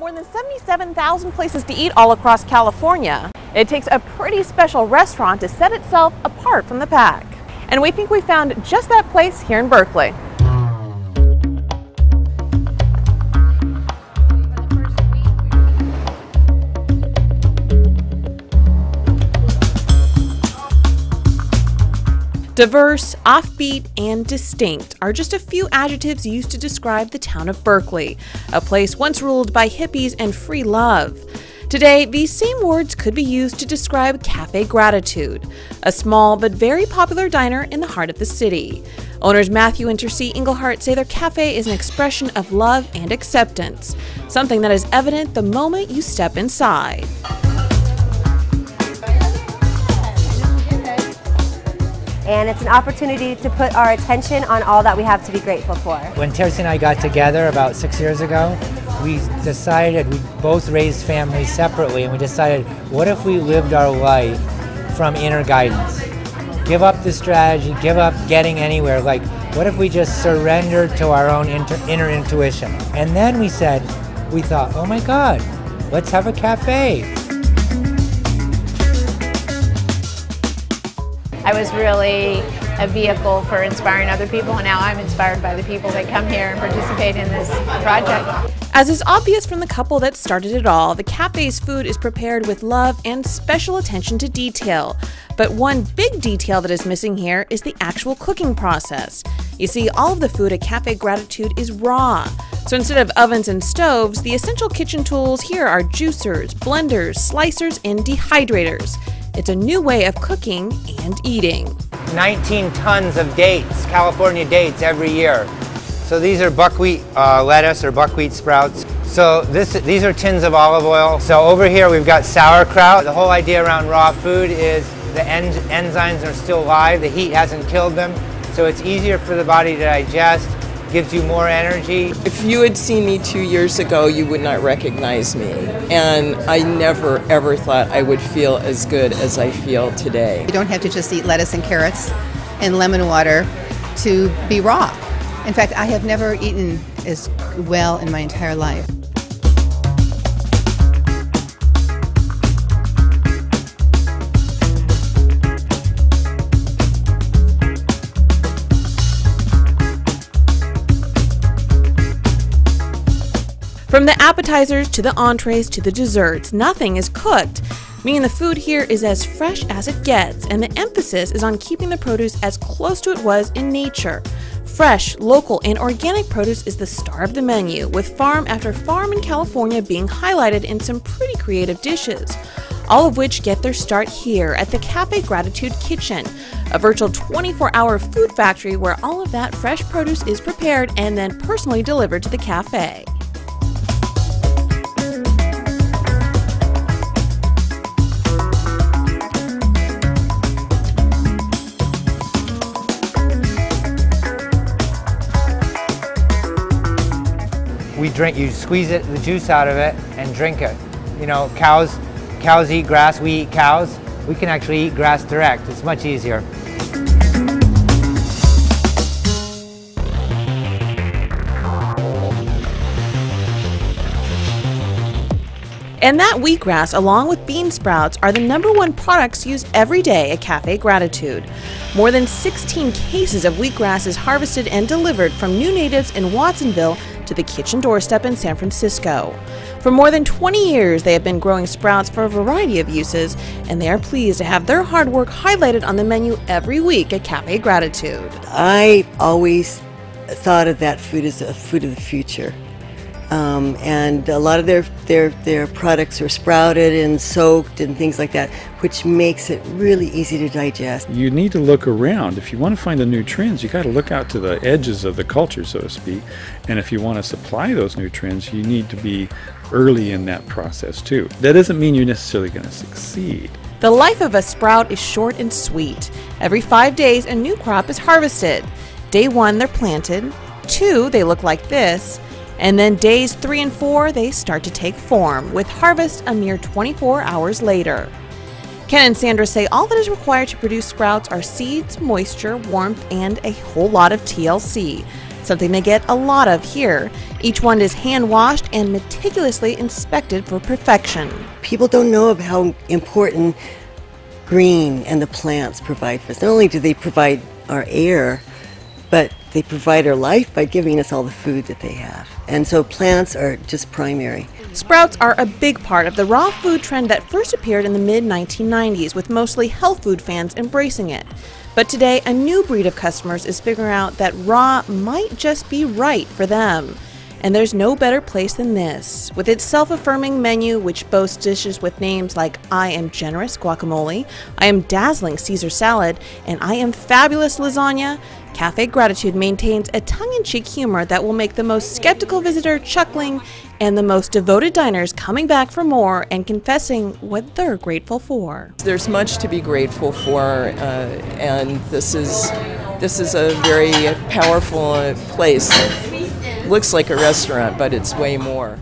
more than 77,000 places to eat all across California, it takes a pretty special restaurant to set itself apart from the pack. And we think we found just that place here in Berkeley. Diverse, offbeat, and distinct are just a few adjectives used to describe the town of Berkeley, a place once ruled by hippies and free love. Today, these same words could be used to describe Cafe Gratitude, a small but very popular diner in the heart of the city. Owners Matthew and Tracy Engelhardt say their cafe is an expression of love and acceptance, something that is evident the moment you step inside. And it's an opportunity to put our attention on all that we have to be grateful for. When Tracy and I got together about 6 years ago, we both raised families separately, and we decided, what if we lived our life from inner guidance? Give up the strategy, give up getting anywhere. Like, what if we just surrendered to our own inner intuition? And then we thought, oh my God, let's have a cafe. I was really a vehicle for inspiring other people, and now I'm inspired by the people that come here and participate in this project. As is obvious from the couple that started it all, the cafe's food is prepared with love and special attention to detail. But one big detail that is missing here is the actual cooking process. You see, all of the food at Cafe Gratitude is raw. So instead of ovens and stoves, the essential kitchen tools here are juicers, blenders, slicers, and dehydrators. It's a new way of cooking and eating. 19 tons of dates, California dates every year. So these are buckwheat lettuce or buckwheat sprouts. So these are tins of olive oil. So over here we've got sauerkraut. The whole idea around raw food is the enzymes are still alive, the heat hasn't killed them, so it's easier for the body to digest, gives you more energy. If you had seen me 2 years ago, you would not recognize me. And I never, ever thought I would feel as good as I feel today. You don't have to just eat lettuce and carrots and lemon water to be raw. In fact, I have never eaten as well in my entire life. From the appetizers to the entrees to the desserts, nothing is cooked, meaning the food here is as fresh as it gets, and the emphasis is on keeping the produce as close to it was in nature. Fresh, local, and organic produce is the star of the menu, with farm after farm in California being highlighted in some pretty creative dishes, all of which get their start here at the Cafe Gratitude Kitchen, a virtual 24-hour food factory where all of that fresh produce is prepared and then personally delivered to the cafe. You squeeze the juice out of it and drink it. You know, cows eat grass, we eat cows. We can actually eat grass direct. It's much easier. And that wheatgrass, along with bean sprouts, are the #1 products used every day at Cafe Gratitude. More than 16 cases of wheatgrass is harvested and delivered from new natives in Watsonville to the kitchen doorstep in San Francisco. For more than 20 years, they have been growing sprouts for a variety of uses, and they are pleased to have their hard work highlighted on the menu every week at Cafe Gratitude. I always thought of that food as a food of the future. And a lot of their products are sprouted and soaked and things like that, which makes it really easy to digest. You need to look around. If you want to find the new trends, you got to look out to the edges of the culture, so to speak. And if you want to supply those new trends, you need to be early in that process too. That doesn't mean you're necessarily going to succeed. The life of a sprout is short and sweet. Every 5 days, a new crop is harvested. Day 1, they're planted. 2, they look like this. And then days 3 and 4, they start to take form, with harvest a mere 24 hours later. Ken and Sandra say all that is required to produce sprouts are seeds, moisture, warmth, and a whole lot of TLC. something they get a lot of here. Each one is hand-washed and meticulously inspected for perfection. People don't know how important green and the plants provide for us. Not only do they provide our air, but they provide our life by giving us all the food that they have. And so plants are just primary. Sprouts are a big part of the raw food trend that first appeared in the mid-1990s, with mostly health food fans embracing it. But today, a new breed of customers is figuring out that raw might just be right for them. And there's no better place than this. With its self-affirming menu, which boasts dishes with names like I Am Generous Guacamole, I Am Dazzling Caesar Salad, and I Am Fabulous Lasagna, Cafe Gratitude maintains a tongue-in-cheek humor that will make the most skeptical visitor chuckling and the most devoted diners coming back for more and confessing what they're grateful for. There's much to be grateful for, and this is a very powerful place. Looks like a restaurant, but it's way more.